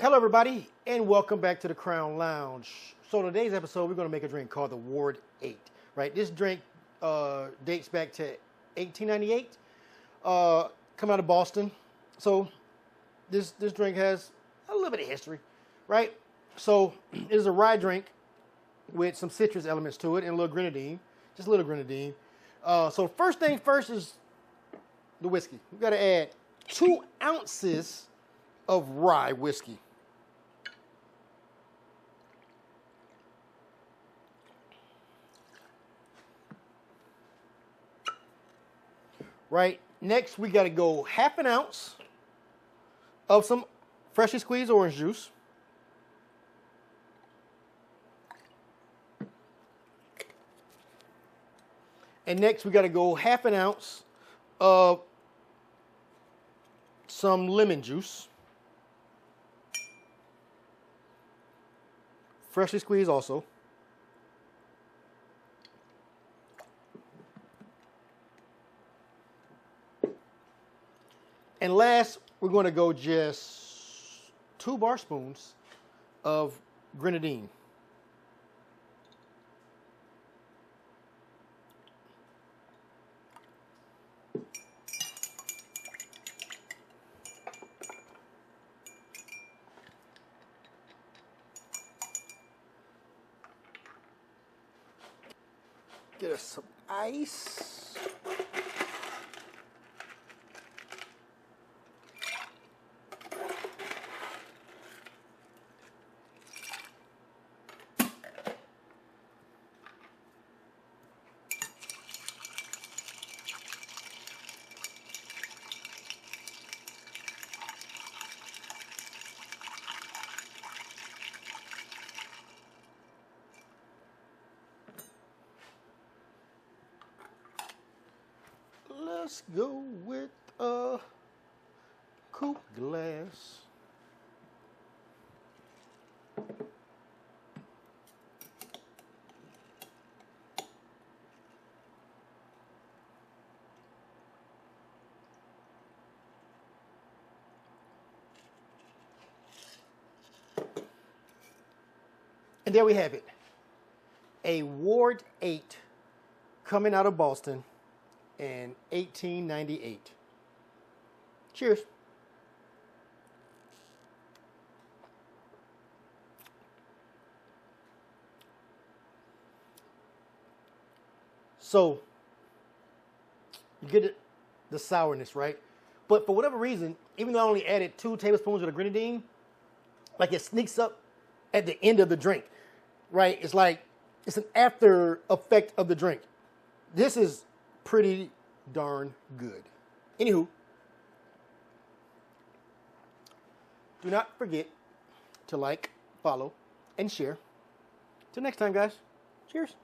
Hello everybody and welcome back to the Crown Lounge. So today's episode we're going to make a drink called the Ward 8. Right, this drink dates back to 1898. Come out of Boston. So this drink has a little bit of history, right? So it is a rye drink with some citrus elements to it and a little grenadine, just a little grenadine. So first thing first is the whiskey. We got to add 2 ounces of rye whiskey. Right, next we got to go half an ounce of some freshly squeezed orange juice. And next we got to go half an ounce of some lemon juice. Freshly squeezed also. And last, we're going to go just 2 bar spoons of grenadine. Get us some ice. Let's go with a Coupe glass. And there we have it. A Ward 8 coming out of Boston in 1898. Cheers. So, you get the sourness, right? But for whatever reason, even though I only added 2 tablespoons of the grenadine, like it sneaks up at the end of the drink, right? It's like, it's an after effect of the drink. This is pretty darn good. Anywho, do not forget to like, follow, and share. Till next time, guys. Cheers.